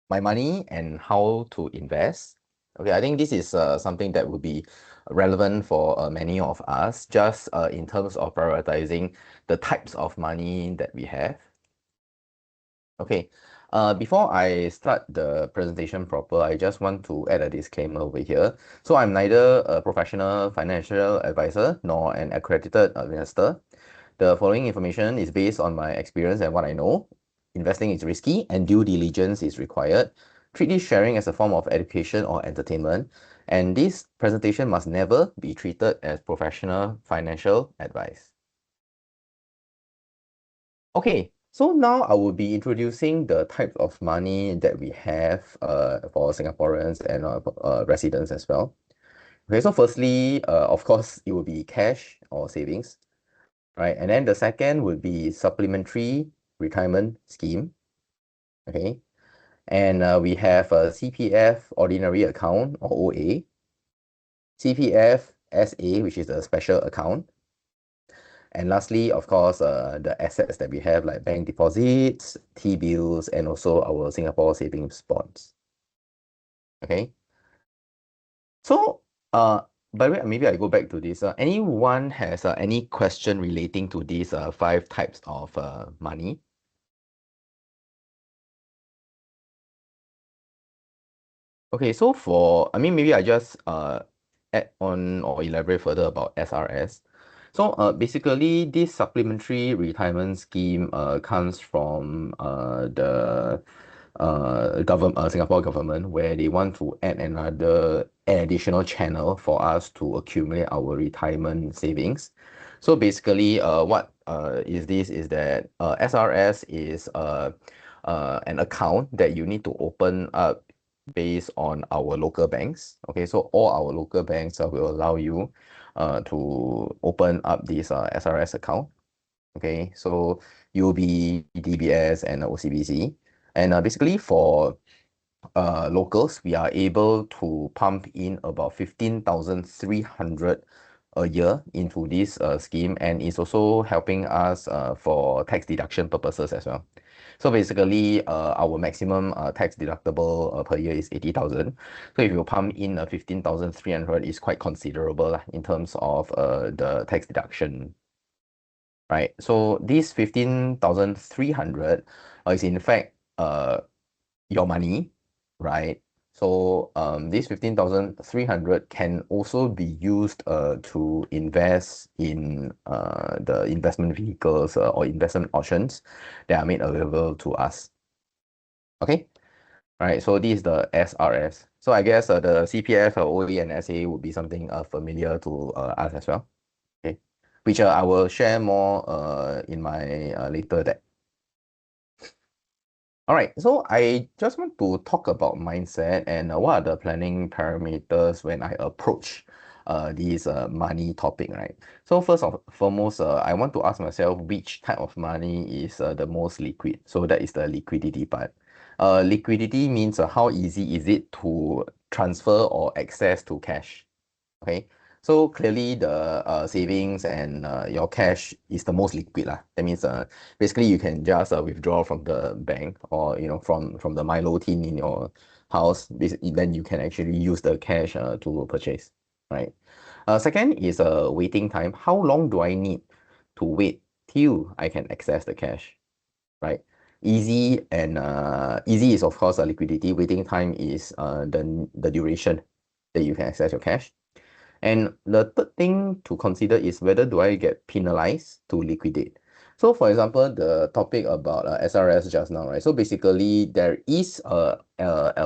my money and how to invest. Okay, I think this is something that would be relevant for many of us, just in terms of prioritizing the types of money that we have. Okay, before I start the presentation proper, I just want to add a disclaimer over here. So I'm neither a professional financial advisor nor an accredited investor. The following information is based on my experience and what I know. Investing is risky and due diligence is required. Treat this sharing as a form of education or entertainment, and this presentation must never be treated as professional financial advice. Okay, so now I will be introducing the types of money that we have for Singaporeans and residents as well. Okay, so firstly, of course, it will be cash or savings, right? And then the second would be supplementary retirement scheme, okay? And we have a CPF ordinary account or OA, CPF SA, which is a special account. And lastly, of course, the assets that we have like bank deposits, T-bills, and also our Singapore savings bonds. Okay. So, by the way, maybe I go back to this. Anyone has any question relating to these five types of money? Okay, so maybe I just add on or elaborate further about SRS. So basically, this supplementary retirement scheme comes from the Singapore government, where they want to add an additional channel for us to accumulate our retirement savings. So basically, what is this is that SRS is an account that you need to open up based on our local banks. Okay, so all our local banks will allow you to open up this SRS account. Okay, so UOB, DBS, and OCBC. And basically for locals, we are able to pump in about 15,300 a year into this scheme, and it's also helping us for tax deduction purposes as well. So basically, our maximum tax deductible per year is 80,000. So if you pump in 15,300, is quite considerable in terms of the tax deduction, right? So this 15,300 is in fact your money, right? So this 15,300 can also be used to invest in the investment vehicles or investment options that are made available to us. Okay, right. So this is the SRS. So I guess the CPF, OE, and SA would be something familiar to us as well. Okay, which I will share more in my later deck. All right, so I just want to talk about mindset and what are the planning parameters when I approach this money topic, right? So first of foremost, I want to ask myself which type of money is the most liquid. So that is the liquidity part. Liquidity means how easy is it to transfer or access to cash, okay? So clearly the savings and your cash is the most liquid lah. That means basically you can just withdraw from the bank or from the Milo tin in your house. Basically, then you can actually use the cash to purchase, right? Second is waiting time. How long do I need to wait till I can access the cash, right? Easy is of course a liquidity. Waiting time is the duration that you can access your cash. And the third thing to consider is whether do I get penalized to liquidate. So for example, the topic about SRS just now, right? So basically there is a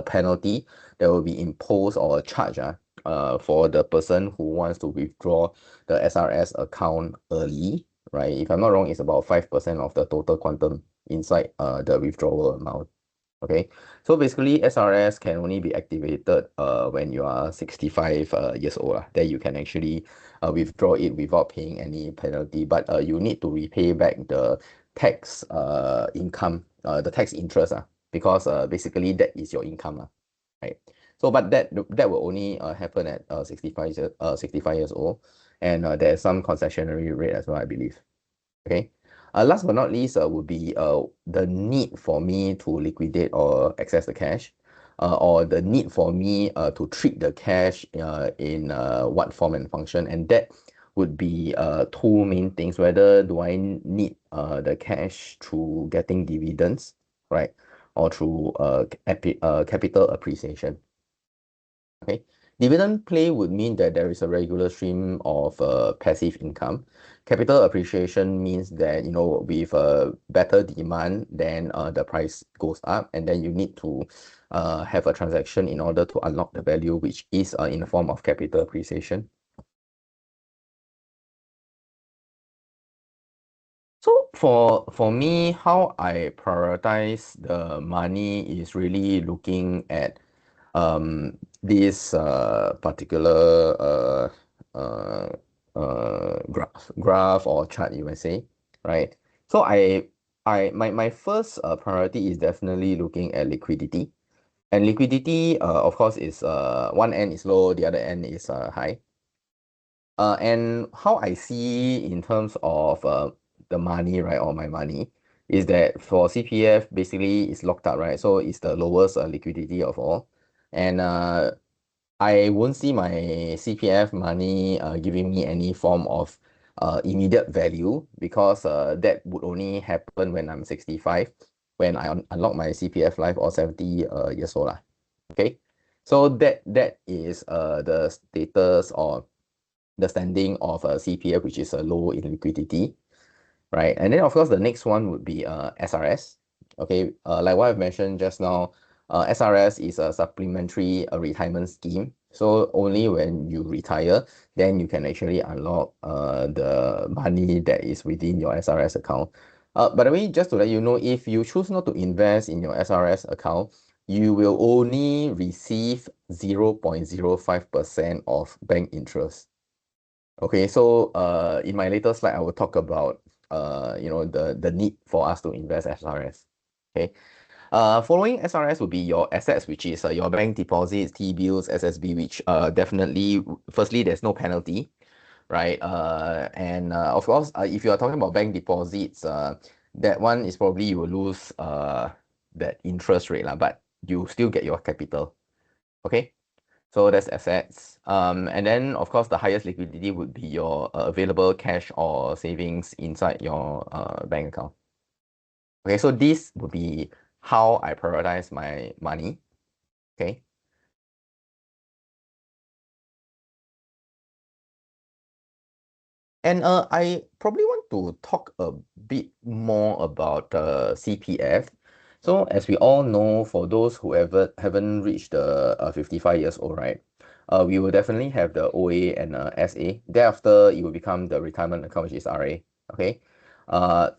penalty that will be imposed or a charge for the person who wants to withdraw the SRS account early, right? If I'm not wrong, it's about 5% of the total quantum inside the withdrawal amount. Okay, so basically SRS can only be activated when you are 65 years old. Then you can actually withdraw it without paying any penalty, but you need to repay back the tax income, the tax interest, because basically that is your income, right? So but that will only happen at 65 years old, and there's some concessionary rate as well, I believe. Okay. Last but not least, would be the need for me to liquidate or access the cash, or the need for me to treat the cash in what form and function, and that would be two main things. Whether do I need the cash through getting dividends, right, or through capital appreciation. Okay. Dividend play would mean that there is a regular stream of passive income. Capital appreciation means that, with better demand, then the price goes up, and then you need to have a transaction in order to unlock the value, which is in the form of capital appreciation. So for me, how I prioritize the money is really looking at this particular graph or chart, you may say, right? So my first priority is definitely looking at liquidity. And liquidity, of course, is one end is low, the other end is high. And how I see in terms of the money, right, or my money, is that for CPF, basically it's locked up, right? So it's the lowest liquidity of all. And I won't see my CPF money giving me any form of immediate value, because that would only happen when I'm 65, when I unlock my CPF life, or 70 years old lah. Okay, so that is the status or the standing of a CPF, which is a low in liquidity, right? And then of course the next one would be SRS. Okay, like what I've mentioned just now, SRS is a supplementary retirement scheme. So only when you retire, then you can actually unlock the money that is within your SRS account. By the way, just to let you know, if you choose not to invest in your SRS account, you will only receive 0.05% of bank interest. Okay, so in my later slide, I will talk about the need for us to invest SRS. Okay, following SRS would be your assets, which is your bank deposits, T-bills, SSB, which definitely, firstly, there's no penalty, right? And of course, if you are talking about bank deposits, that one is probably you will lose that interest rate lah, but you still get your capital. Okay. So that's assets. And then of course the highest liquidity would be your available cash or savings inside your bank account. Okay, so this would be how I prioritize my money. Okay. And I probably want to talk a bit more about CPF. So as we all know, for those who haven't reached the 55 years old, right? We will definitely have the OA and SA. Thereafter, it will become the retirement account, which is RA. Okay.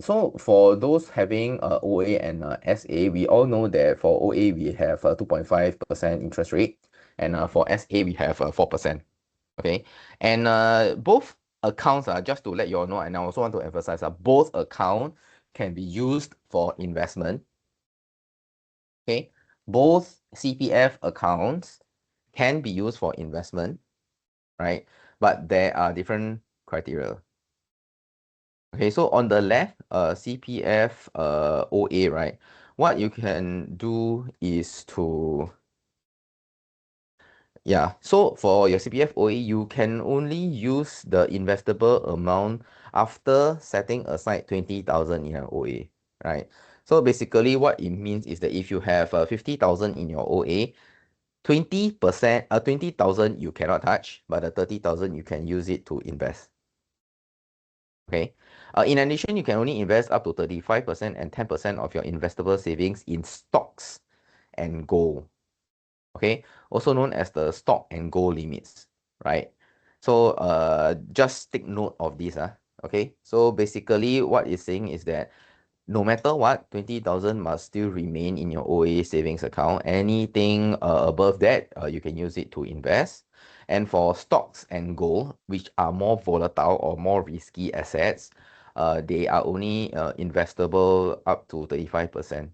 So for those having OA and SA, we all know that for OA we have a 2.5% interest rate, and for SA we have 4%. Okay, and both accounts are, just to let you all know, and I also want to emphasize, both accounts can be used for investment. Okay, both CPF accounts can be used for investment, right? But there are different criteria. Okay, so on the left, CPF OA, right? What you can do is to yeah, so for your CPF OA, you can only use the investable amount after setting aside 20,000 in your OA, right? So basically what it means is that if you have 50,000 in your OA, 20%, 20,000 you cannot touch, but the 30,000 you can use it to invest. Okay. In addition, you can only invest up to 35% and 10% of your investable savings in stocks and gold. Okay, also known as the stock and gold limits, right? So just take note of this. Okay, so basically what it's saying is that no matter what, 20,000 must still remain in your OA savings account. Anything above that, you can use it to invest. And for stocks and gold, which are more volatile or more risky assets, they are only investable up to 35%,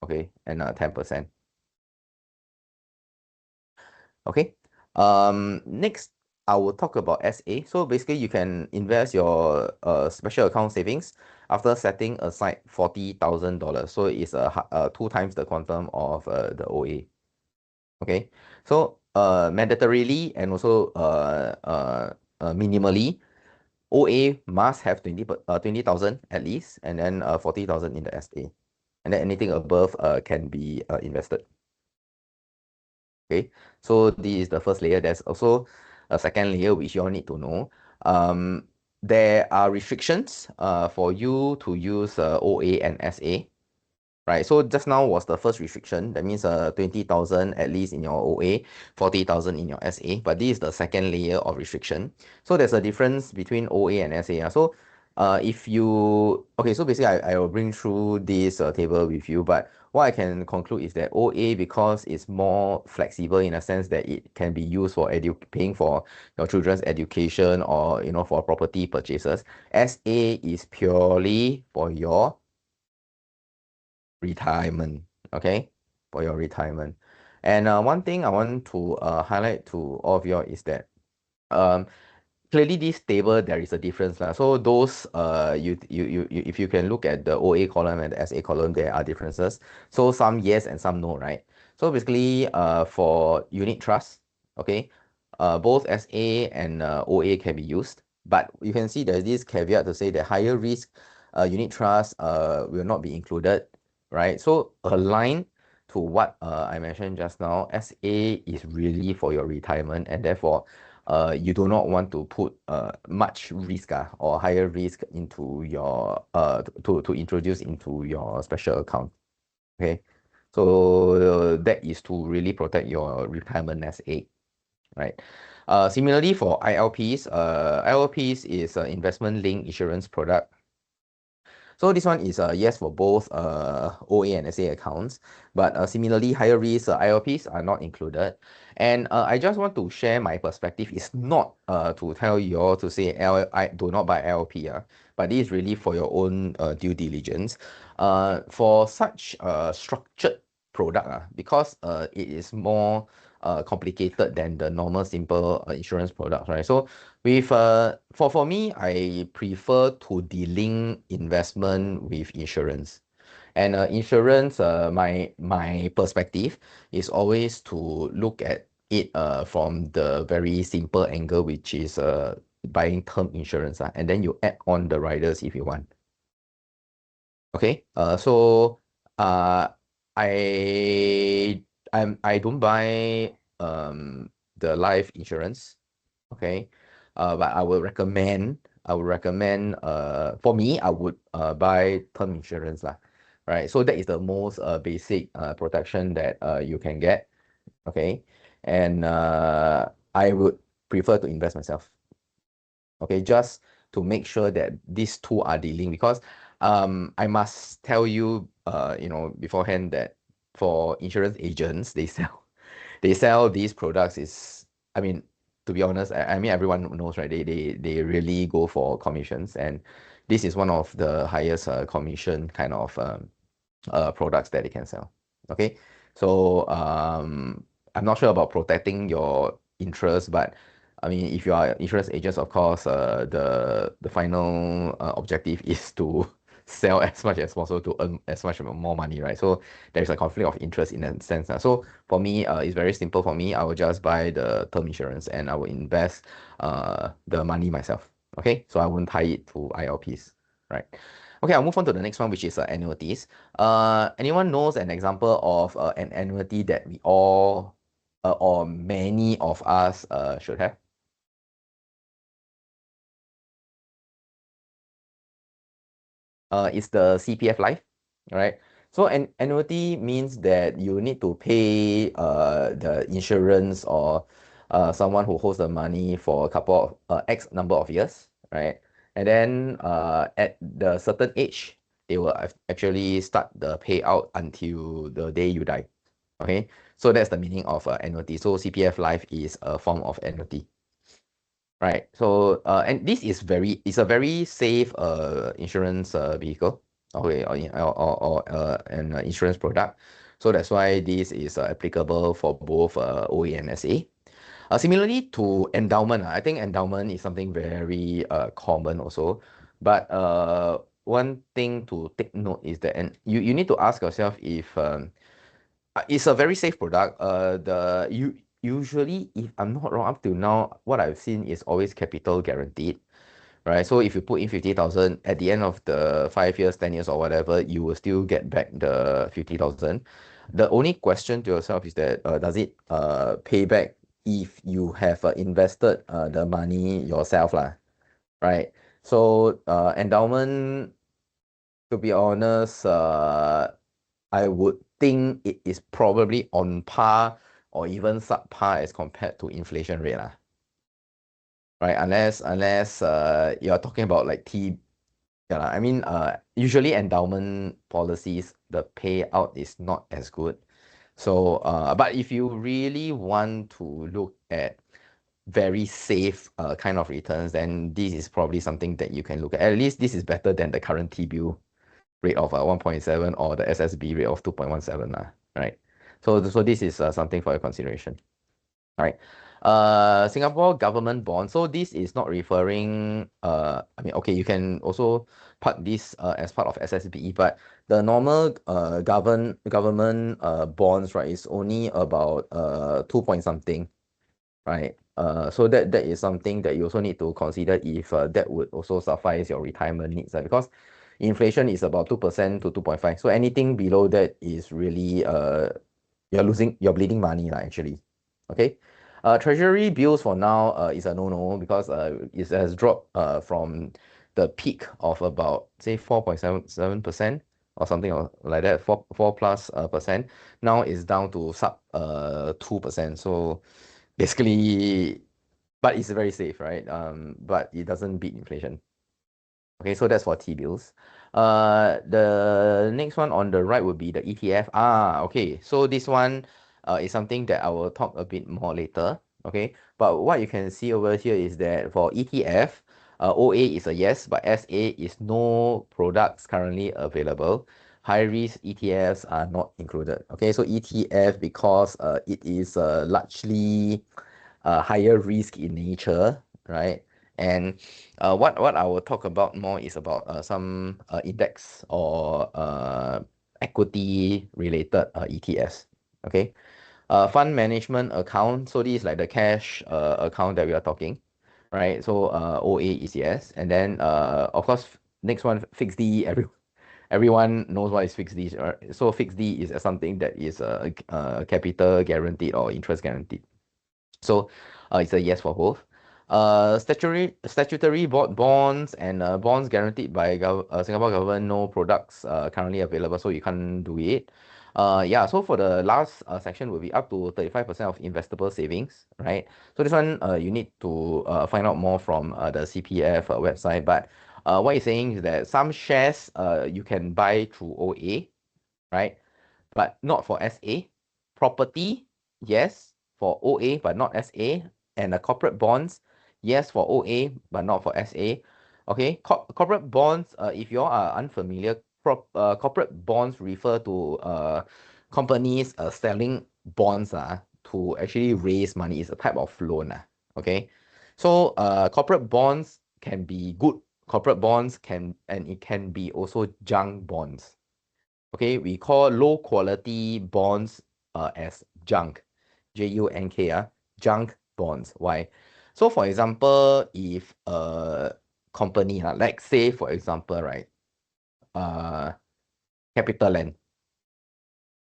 okay, and 10%. Okay. Next, I will talk about SA. So basically, you can invest your special account savings after setting aside $40,000. So it's two times the quantum of the OA. Okay. So mandatorily and also minimally, OA must have 20,000 at least, and then 40,000 in the SA. And then anything above can be invested. Okay, so this is the first layer. There's also a second layer which you all need to know. There are restrictions for you to use OA and SA. Right, so just now was the first restriction. That means 20,000 at least in your OA, 40,000 in your SA. But this is the second layer of restriction. So there's a difference between OA and SA. So if you, okay, so basically I will bring through this table with you. But what I can conclude is that OA, because it's more flexible in a sense that it can be used for paying for your children's education or for property purchases. SA is purely for your retirement, okay, for your retirement. And one thing I want to highlight to all of you all is that um clearly this table there is a difference lah. So those if you can look at the OA column and the SA column, there are differences. So some yes and some no, right? So basically for unit trust, okay, both SA and OA can be used, but you can see there's this caveat to say that higher risk unit trust will not be included, right? So aligned to what I mentioned just now, SA is really for your retirement, and therefore you do not want to put much risk or higher risk into your to introduce into your special account. Okay, so that is to really protect your retirement nest egg, right? Similarly for ILPs, ILPs is an investment linked insurance product. So this one is yes for both OA and SA accounts, but similarly higher risk ILPs are not included. And I just want to share my perspective. It's not to tell you all to say I do not buy ILP, but this is really for your own due diligence. For such structured product, because it is more complicated than the normal simple insurance products, right? So with for me, I prefer to delink investment with insurance. And insurance, my perspective is always to look at it from the very simple angle, which is buying term insurance, and then you add on the riders if you want. Okay, so uh, I I don't buy the life insurance. Okay, but I would recommend for me I would buy term insurance lah, right? So that is the most basic protection that you can get. Okay, and I would prefer to invest myself. Okay, just to make sure that these two are dealing, because I must tell you beforehand that for insurance agents, they sell these products is, I mean, to be honest, I mean everyone knows, right? They really go for commissions, and this is one of the highest commission kind of products that they can sell. Okay, so I'm not sure about protecting your interest, but I mean, if you are insurance agents, of course, the final objective is to sell as much as possible to earn as much more money, right? So there's a conflict of interest in that sense. So for me, it's very simple for me. I will just buy the term insurance and I will invest the money myself. Okay, so I won't tie it to ILPs, right? Okay, I'll move on to the next one, which is annuities. Anyone knows an example of an annuity that we all or many of us should have? It's the CPF life, right? So an annuity means that you need to pay the insurance or someone who holds the money for a couple of X number of years, right? And then at the certain age, they will actually start the payout until the day you die. Okay, so that's the meaning of annuity. So CPF life is a form of annuity. Right. So and this is it's a very safe insurance vehicle, okay, or an insurance product. So that's why this is applicable for both OA and SA. Similarly to endowment, I think endowment is something very common also. But one thing to take note is that, and you need to ask yourself if it's a very safe product. Usually, if I'm not wrong, up till now, what I've seen is always capital guaranteed, right? So if you put in 50,000 at the end of the 5 years, 10 years, or whatever, you will still get back the 50,000. The only question to yourself is that does it pay back if you have invested the money yourself, lah, right? So endowment, to be honest, I would think it is probably on par or even subpar as compared to inflation rate, lah, right? Unless you're talking about like yeah, lah. I mean, usually endowment policies, the payout is not as good. So, but if you really want to look at very safe kind of returns, then this is probably something that you can look at. At least this is better than the current T-bill rate of 1.7 or the SSB rate of 2.17, lah, right? So this is something for your consideration. All right. Singapore government bond. So this is not referring, I mean, okay, you can also park this as part of SSBE, but the normal government bonds, right, is only about 2 point something, right? So that is something that you also need to consider if that would also suffice your retirement needs, because inflation is about 2% to 2.5. So anything below that is really you're bleeding money lah, actually. Okay. Treasury bills for now is a no-no because it has dropped from the peak of about say 4.77% or something like that, 4 plus percent. Now is down to sub 2%. So basically, but it's very safe, right? But it doesn't beat inflation. Okay, so that's for T-bills. The next one on the right would be the ETF. Okay. So this one is something that I will talk a bit more later. Okay. But what you can see over here is that for ETF, OA is a yes, but SA is no products currently available. High risk ETFs are not included. Okay. So ETF, because it is largely higher risk in nature, right? And what I will talk about more is about some index or equity related ETFs. Okay. Fund management account. So this is like the cash account that we are talking, right? So OA is yes. And then of course, next one, fixed D. Everyone knows what is fixed D, right? So fixed D is something that is capital guaranteed or interest guaranteed. So it's a yes for both. Statutory board bonds and bonds guaranteed by Singapore government, no products currently available, so you can't do it. Yeah, so for the last section will be up to 35% of investable savings, right? So this one you need to find out more from the CPF website. But what it's saying is that some shares you can buy through OA, right? But not for SA. Property, yes, for OA, but not SA. And the corporate bonds, yes, for OA, but not for SA. Okay, corporate bonds, if you all are unfamiliar, corporate bonds refer to companies selling bonds to actually raise money. It's a type of loan. Okay, so corporate bonds can be good. Corporate bonds and it can be also junk bonds. Okay, we call low quality bonds as junk, Junk, junk bonds. Why? So for example, if a company, like say for example, right, uh, CapitaLand,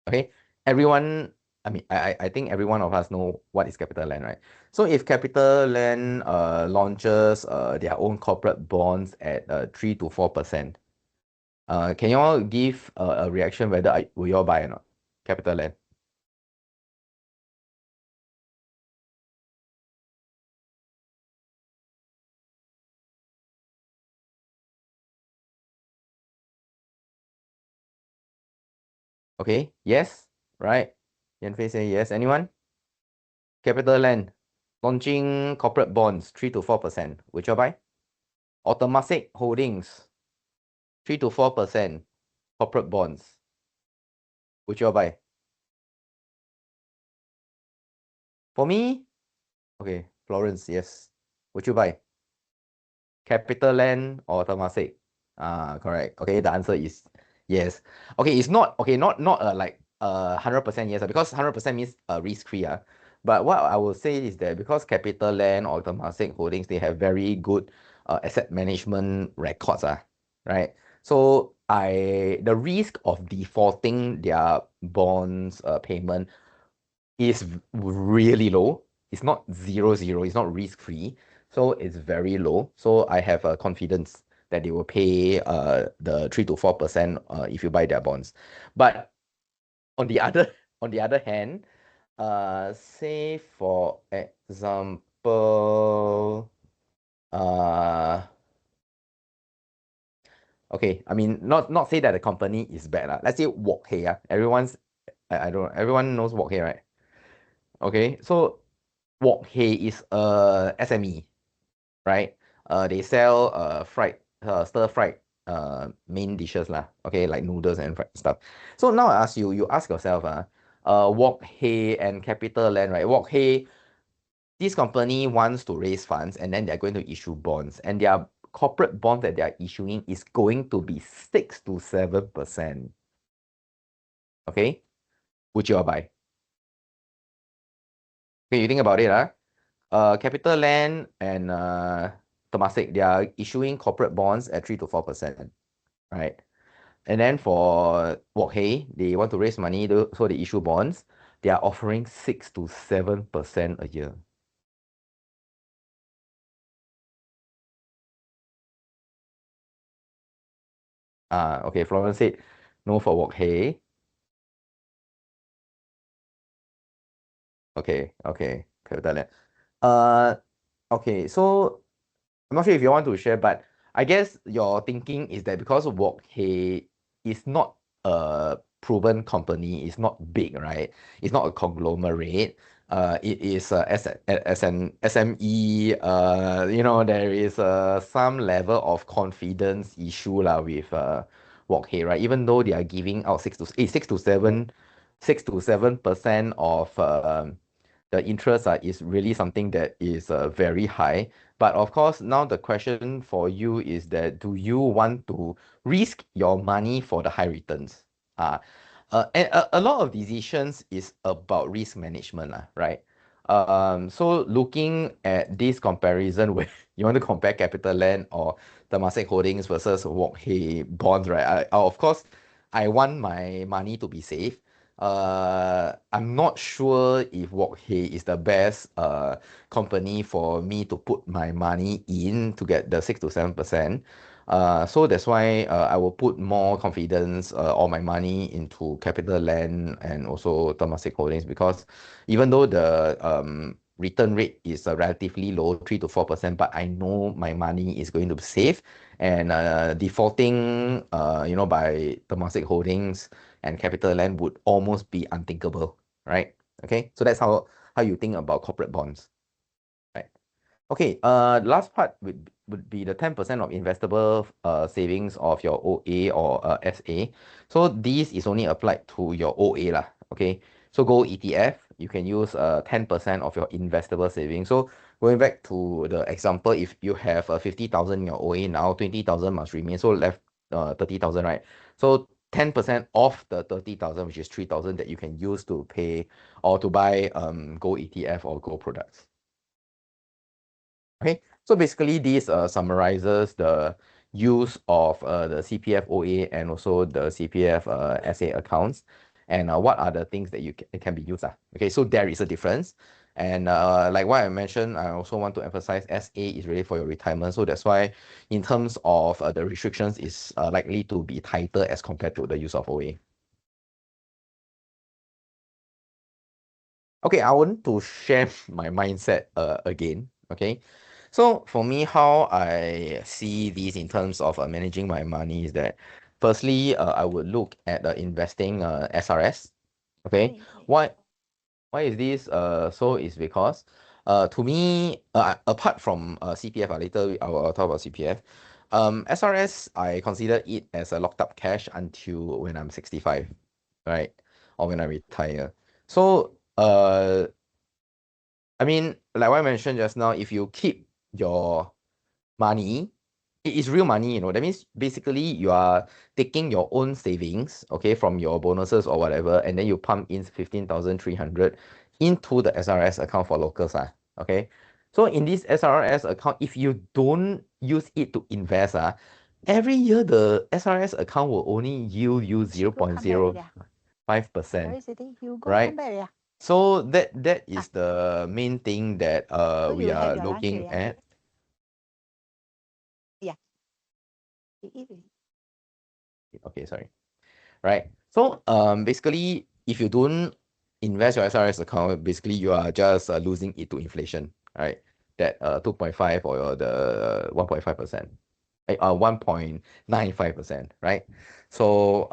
okay, everyone, I mean, I think every one of us know what is CapitaLand, right? So if CapitaLand launches their own corporate bonds at 3 to 4%, can you all give a reaction whether will you all buy or not? CapitaLand. Okay, yes, right. Yan Fei say yes. Anyone? CapitaLand launching corporate bonds 3 to 4%. Would you buy? Automatic Holdings 3 to 4% corporate bonds. Would you buy? For me, Okay, Florence, yes. Would you buy CapitaLand or Temasek? Correct. Okay, the answer is yes. Okay, it's not okay, not like 100% yes, because 100% means risk free. But what I will say is that because CapitaLand or Temasek Holdings, they have very good asset management records, right? So the risk of defaulting their bonds payment is really low. It's not zero zero. It's not risk free. So it's very low. So I have a confidence that they will pay the 3 to 4% if you buy their bonds. But on the other on the other hand, say for example, uh okay, I mean not say that the company is bad. Let's say Wok Hei. I don't know, everyone knows Wok Hei, right? Okay, so Wok Hei is a SME, right? They sell stir fried main dishes lah. Okay, like noodles and fried stuff. So now I ask you, you ask yourself, Wok Hei and CapitaLand, right? Wok Hei, this company wants to raise funds and then they're going to issue bonds, and their corporate bonds that they are issuing is going to be 6 to 7%. Okay, would you all buy? Okay, you think about it, CapitaLand and Temasek, they are issuing corporate bonds at 3 to 4%, right? And then for Wok Hei, they want to raise money, so they issue bonds. They are offering 6 to 7% a year. Okay, Florence said no for Wok Hei. Okay, CapitaLand. Uh, okay, so I'm not sure if you want to share, but I guess your thinking is that because Wok Hei is not a proven company, it's not big, right? It's not a conglomerate. It is as an SME. There is some level of confidence issue lah with Wok Hei, right? Even though they are giving out 6 to 7% of the interest is really something that is very high. But of course, now the question for you is that do you want to risk your money for the high returns? And a lot of decisions is about risk management, right? So looking at this comparison where you want to compare CapitaLand or Temasek Holdings versus Wok Hei bonds, right? Of course, I want my money to be safe. I'm not sure if Wok Hei is the best company for me to put my money in to get the 6 to 7%. So that's why I will put more confidence all my money into CapitaLand and also Temasek Holdings, because even though the return rate is relatively low, 3 to 4%, but I know my money is going to be safe, and defaulting by Temasek Holdings and CapitaLand would almost be unthinkable, right? Okay, so that's how you think about corporate bonds, right? Okay, last part would be the 10% of investable savings of your OA or SA. So this is only applied to your OA lah. Okay, so gold ETF, you can use 10% of your investable savings. So going back to the example, if you have 50,000 in your OA now, 20,000 must remain, so left 30,000, right? So 10% of the 30,000, which is 3,000, that you can use to pay or to buy gold ETF or gold products. Okay, so basically this summarizes the use of the CPF OA and also the CPF SA accounts, and what are the things that it can be used. Okay, so there is a difference. And like what I mentioned, I also want to emphasize SA is really for your retirement. So that's why in terms of the restrictions is likely to be tighter as compared to the use of OA. Okay, I want to share my mindset again. Okay, so for me, how I see these in terms of managing my money is that, firstly, I would look at investing SRS. Okay, why why is this so? Is because to me, apart from CPF, later I'll talk about CPF. SRS, I consider it as a locked up cash until when I'm 65, right, or when I retire. So I mean, like what I mentioned just now, if you keep your money, it is real money, you know. That means basically you are taking your own savings, okay, from your bonuses or whatever, and then you pump in 15,300 into the SRS account for locals, okay. So in this SRS account, if you don't use it to invest, every year the SRS account will only yield you 0.05%, right? So that is the main thing that we are looking at. Okay, sorry. Right? So basically, if you don't invest your SRS account, basically you are just losing it to inflation, right? That 2.5 or the 1.5%, 1.95%, right? So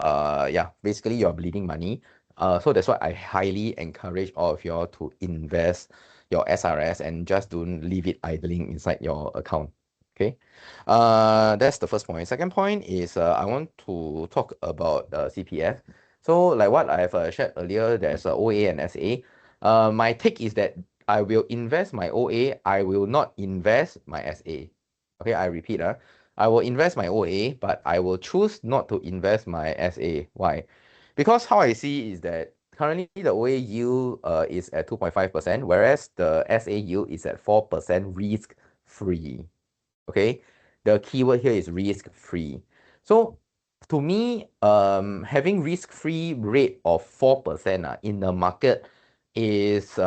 yeah, basically you're bleeding money. So that's why I highly encourage all of you all to invest your SRS and just don't leave it idling inside your account. Okay. That's the first point. Second point is I want to talk about CPF. So like what I've shared earlier, there's OA and SA. My take is that I will invest my OA, I will not invest my SA. Okay, I repeat, I will invest my OA, but I will choose not to invest my SA. Why? Because how I see is that currently the OA yield is at 2.5%, whereas the SA yield is at 4% risk free. Okay, the keyword here is risk free. So to me, having risk free rate of 4% in the market is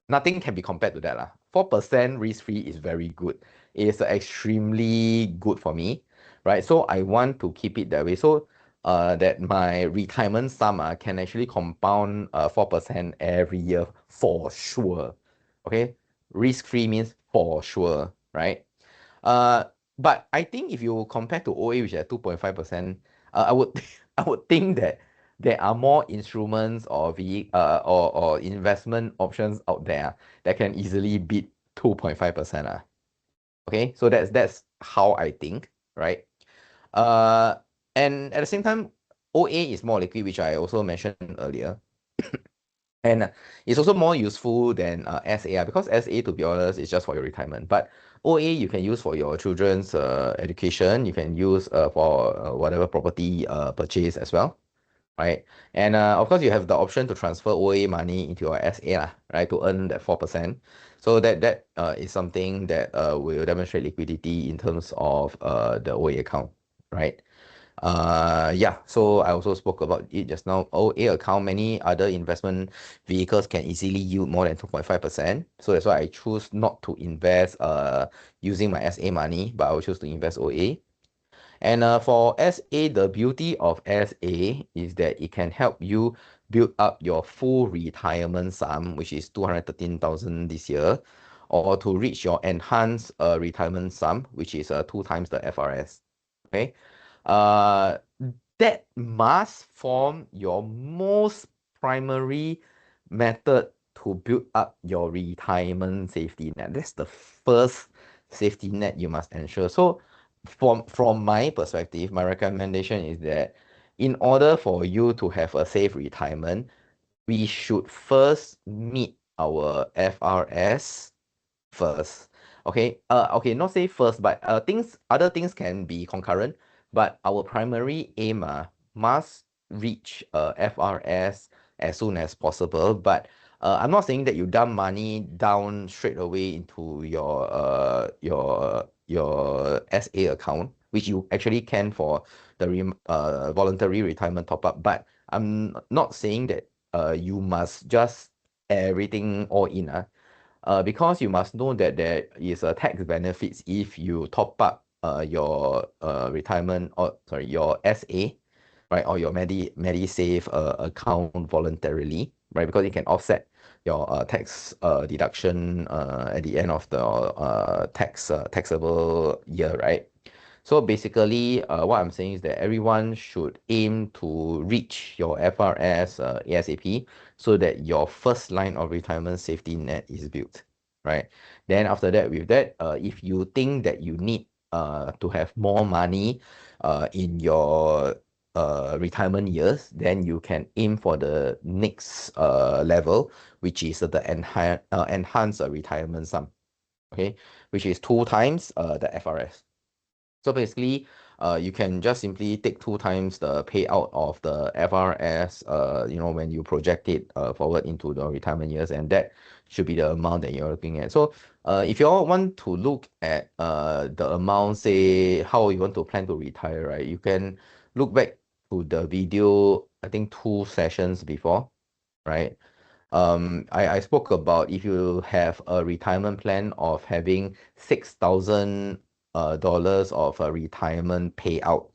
nothing can be compared to that 4% risk free is very good. It's extremely good for me, right? So I want to keep it that way. So that my retirement sum can actually compound 4% every year for sure. Okay, risk free means for sure, right? Uh, but I think if you compare to OA, which is at 2.5%, I would I would think that there are more instruments or or investment options out there that can easily beat 2.5%. Okay, so that's how I think, right? Uh, and at the same time, OA is more liquid, which I also mentioned earlier. And it's also more useful than SA because SA, to be honest, is just for your retirement. But OA you can use for your children's education. You can use for whatever property purchase as well, right? And of course, you have the option to transfer OA money into your SA, right, to earn that 4%. So that is something that will demonstrate liquidity in terms of the OA account, right? Yeah, so I also spoke about it just now. OA account, many other investment vehicles can easily yield more than 2.5%. So that's why I choose not to invest using my SA money, but I will choose to invest OA. And for SA, the beauty of SA is that it can help you build up your full retirement sum, which is 213,000 this year, or to reach your enhanced retirement sum, which is 2 times the FRS. Okay, uh, that must form your most primary method to build up your retirement safety net. That's the first safety net you must ensure. So from my perspective, my recommendation is that in order for you to have a safe retirement, we should first meet our FRS first. Okay. Okay, not say first, but other things can be concurrent, but our primary aim must reach FRS as soon as possible. But I'm not saying that you dump money down straight away into your SA account, which you actually can for the voluntary retirement top up. But I'm not saying that you must just everything all in. Because you must know that there is a tax benefits if you top up your retirement or sorry your SA, right, or your MediSave account voluntarily, right, because it can offset your tax deduction at the end of the taxable year, right? So basically, what I'm saying is that everyone should aim to reach your FRS ASAP so that your first line of retirement safety net is built, right? Then after that, with that, if you think that you need to have more money in your retirement years, then you can aim for the next level, which is the enhanced retirement sum. Okay, which is two times the FRS. So basically, you can just simply take two times the payout of the FRS, when you project it forward into the retirement years, and that should be the amount that you're looking at. So, if you all want to look at the amount, say how you want to plan to retire, right? You can look back to the video, I think two sessions before, right? I spoke about if you have a retirement plan of having $6,000 dollars of a retirement payout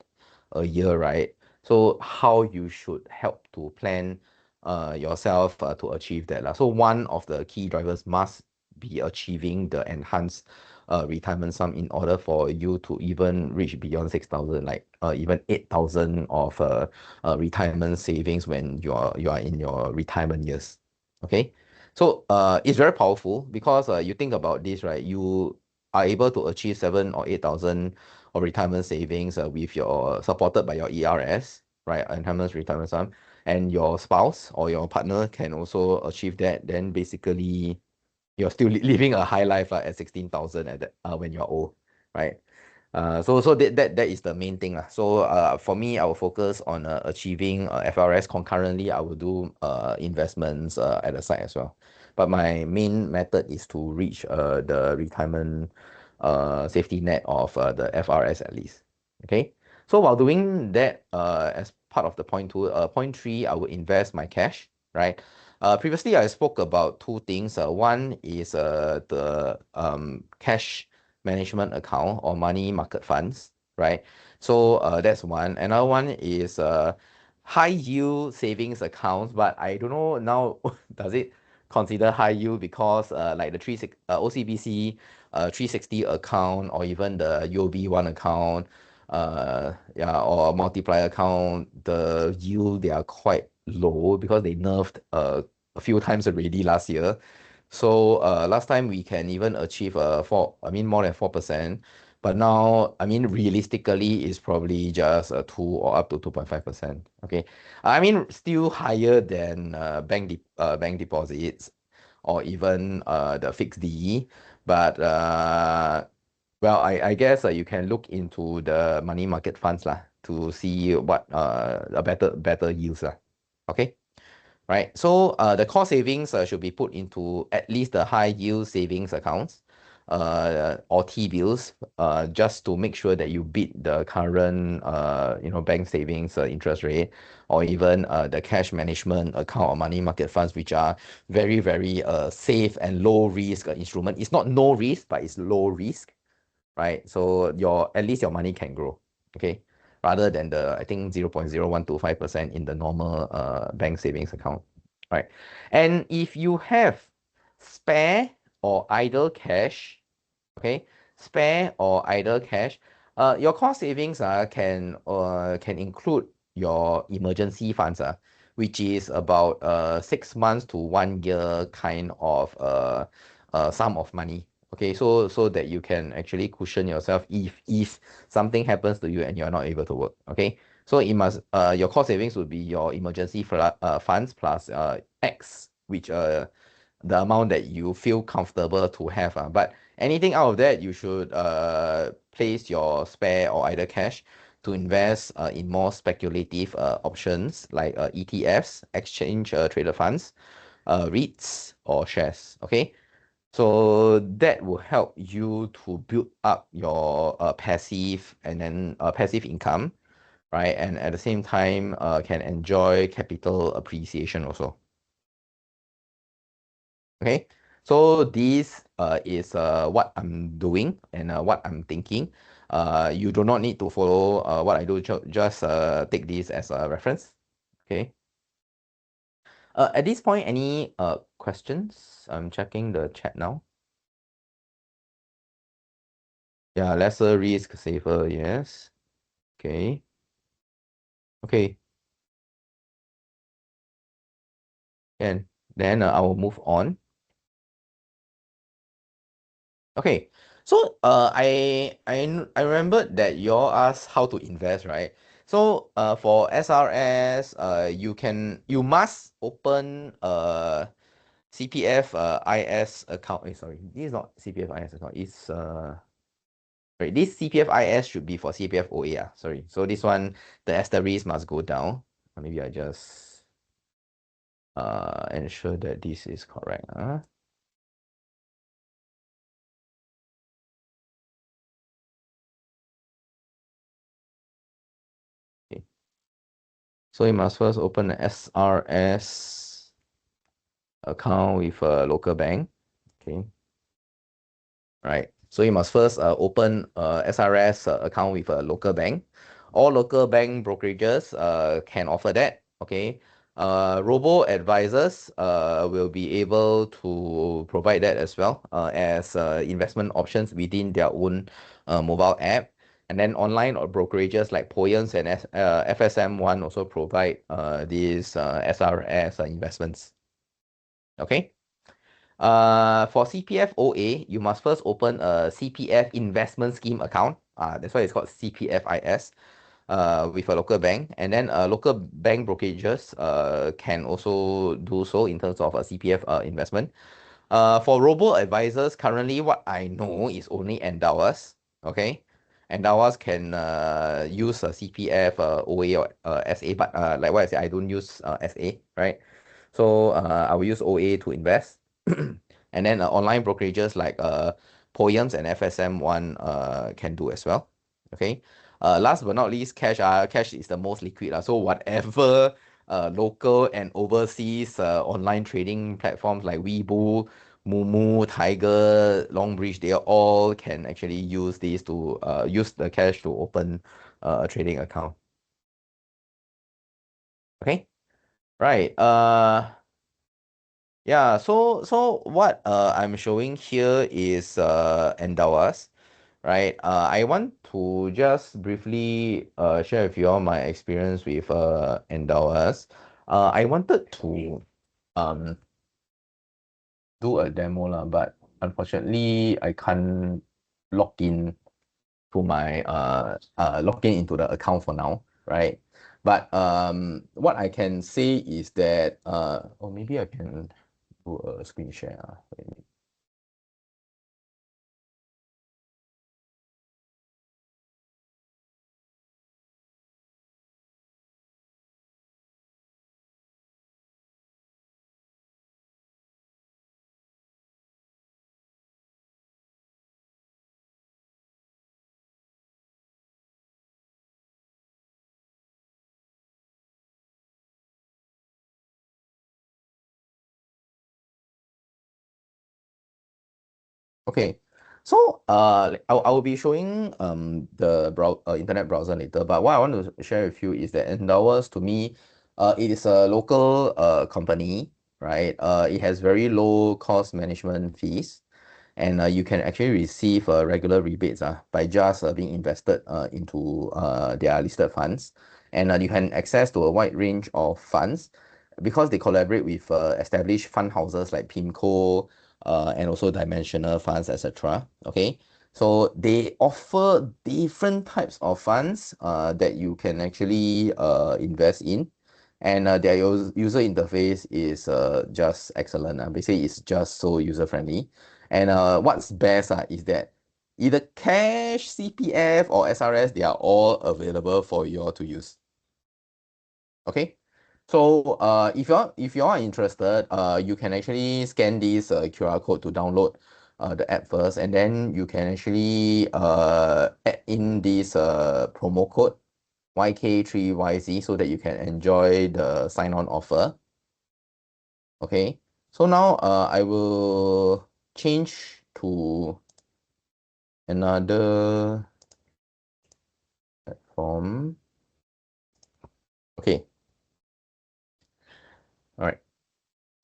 a year, right? So how you should help to plan yourself to achieve that lah. So one of the key drivers must be achieving the enhanced retirement sum in order for you to even reach beyond 6,000, like even 8,000 of retirement savings when you are in your retirement years. Okay, so it's very powerful because you think about this, right? You are able to achieve 7 or 8,000 of retirement savings with your supported by your ERS, right? Enhanced retirement sum, and your spouse or your partner can also achieve that. Then basically, you're still living a high life at 16,000 at that, when you're old, right? So that is the main thing. So for me, I will focus on achieving FRS. Concurrently, I will do investments at the side as well. But my main method is to reach the retirement safety net of the FRS at least. Okay. So while doing that, as part of the point two, point three, I will invest my cash, right? Previously, I spoke about two things. One is the cash management account or money market funds, right? So that's one. Another one is high yield savings accounts, but I don't know now does it consider high yield because like the OCBC 360 account or even the UOB1 account, yeah, or multiplier account, the yield they are quite low because they nerfed a few times already last year. So last time we can even achieve more than 4%. But now, I mean, realistically, it's probably just a 2 or up to 2.5%. Okay. I mean, still higher than bank deposits or even the fixed D. But well, I guess you can look into the money market funds lah to see what a better yields lah. Okay. Right? So the core savings should be put into at least the high yield savings accounts or T-bills just to make sure that you beat the current bank savings interest rate or even the cash management account or money market funds, which are very, very safe and low risk instrument. It's not no risk, but it's low risk, right? So at least your money can grow, okay? Rather than the, I think, 0.0125% in the normal bank savings account, right? And if you have spare or idle cash, okay, spare or idle cash, your core savings can include your emergency funds, which is about 6 months to 1 year kind of sum of money. Okay, so that you can actually cushion yourself if something happens to you and you're not able to work. Okay, so it must your core savings would be your emergency funds plus X, which the amount that you feel comfortable to have. But anything out of that, you should place your spare or either cash to invest in more speculative options like ETFs, exchange traded funds, REITs, or shares. Okay. So that will help you to build up your passive and then passive income, right? And at the same time, can enjoy capital appreciation also. Okay, so this is what I'm doing and what I'm thinking. You do not need to follow what I do. Just take this as a reference. Okay. At this point, any questions? I'm checking the chat now. Yeah, lesser risk, safer. Yes. Okay. Okay. And then I will move on. Okay, so I remembered that you all asked how to invest, right? So for SRS, you must open CPF IS account. Sorry, this is not CPF IS account. It's sorry, this CPF IS should be for CPF OA. Sorry. So this one, the asterisk must go down. Maybe I just ensure that this is correct. Okay. So you must first open an SRS account with a local bank. Okay. Right. So you must first open a SRS account with a local bank. All local bank brokerages can offer that. Okay. Robo advisors will be able to provide that as well as investment options within their own mobile app. And then online or brokerages like Poyens and FSM1 also provide these SRS investments. Okay. For CPF OA, you must first open a CPF investment scheme account. That's why it's called CPFIS. With a local bank, and then local bank brokerages can also do so in terms of a CPF investment. For robo advisors, currently what I know is only endowers. Okay, endowers can use a CPF OA or SA, but like what I said, I don't use SA, right? So I will use OA to invest. And then online brokerages like Poems and FSM1 can do as well. Okay. Last but not least, cash. Cash is the most liquid. So whatever local and overseas online trading platforms like Weibo, Mumu, Tiger, Longbridge, they all can actually use these to use the cash to open a trading account. Okay. Right. Yeah, so what I'm showing here is Endawas, right? I want to just briefly share with you all my experience with Endawas. I wanted to um do a demo lah, but unfortunately I can't log in to my log in into the account for now, right? But what I can say is that or maybe I can do a screen share. Wait a minute. Okay, so I will be showing the internet browser later, but what I want to share with you is that Endowers to me, it is a local company, right? It has very low cost management fees, and you can actually receive regular rebates by just being invested into their listed funds, and you can access to a wide range of funds because they collaborate with established fund houses like PIMCO and also dimensional funds, etc. Okay, so they offer different types of funds that you can actually invest in, and their user interface is just excellent. Basically, it's just so user friendly. And what's best is that either cash, CPF, or SRS, they are all available for you all to use. Okay. So if you are interested, you can actually scan this QR code to download the app first, and then you can actually add in this promo code YK3YZ so that you can enjoy the sign-on offer. Okay. So now I will change to another platform. Okay. All right.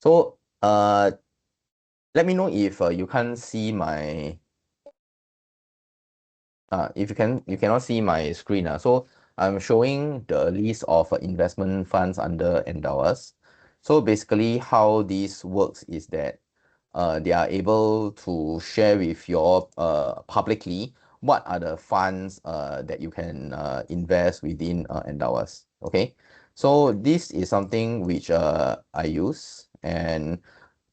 So let me know if you can't see my if you cannot see my screen. So I'm showing the list of investment funds under Endowers. So basically how this works is that they are able to share with you all publicly what are the funds that you can invest within Endowus. Okay, so this is something which I use, and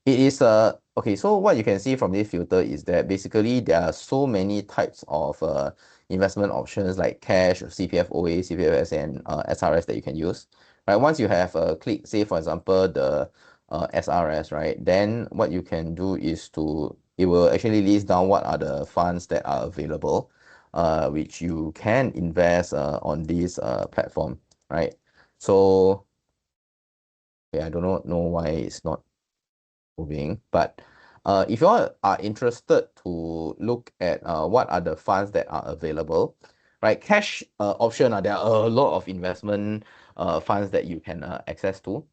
it is okay. So what you can see from this filter is that basically there are so many types of investment options like cash, CPF OA, CPFS, and SRS that you can use. Right. Once you have click, say for example the SRS, right? Then what you can do is it will actually list down what are the funds that are available, which you can invest on this platform, right? So yeah, I do not know why it's not moving. But if you all are interested to look at what are the funds that are available, right? Cash option, there are a lot of investment funds that you can access to,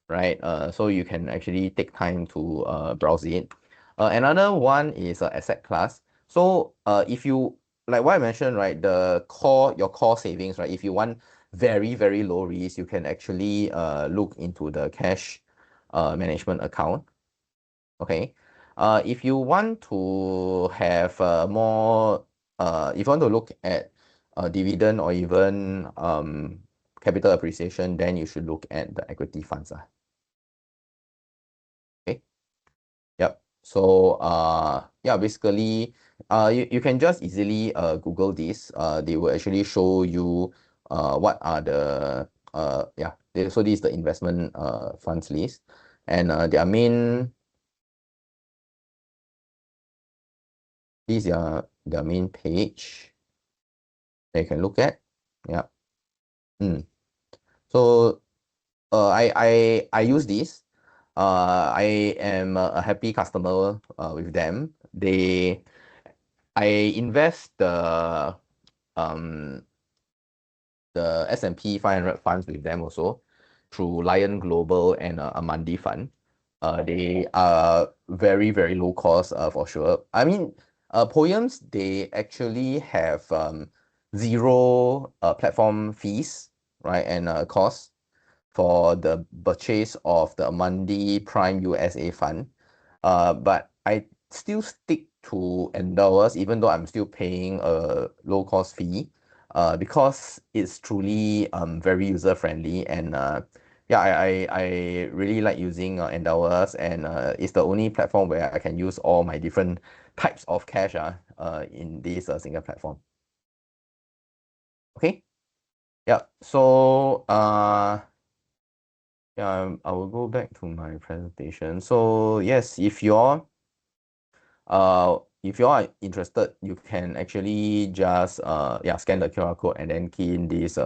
right? So you can actually take time to browse it. Another one is asset class. So if you, like what I mentioned, right, your core savings, right? If you want very, very low risk, you can actually look into the cash management account. Okay. If you want to have if you want to look at dividend or even capital appreciation, then you should look at the equity funds. Okay. Yep. So yeah, basically you can just easily Google this. They will actually show you what are the so this is the investment funds list, and their main this is their main page that you can look at. Yeah. Mm. So I use this. I am a happy customer with them. I invest um the S&P 500 funds with them also through Lion Global and Amandi Fund. They are very, very low cost for sure. I mean, Poems, they actually have zero platform fees, right, and costs for the purchase of the Amandi Prime USA Fund. But I still stick to Endowus even though I'm still paying a low cost fee because it's truly very user friendly, and yeah, I really like using Endowus, and it's the only platform where I can use all my different types of cash in this single platform. Okay. Yeah. So yeah, I will go back to my presentation. So yes, if you are interested, you can actually just scan the QR code and then key in this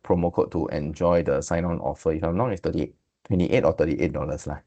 promo code to enjoy the sign-on offer. If I'm not wrong, it's 28 or $38 lah.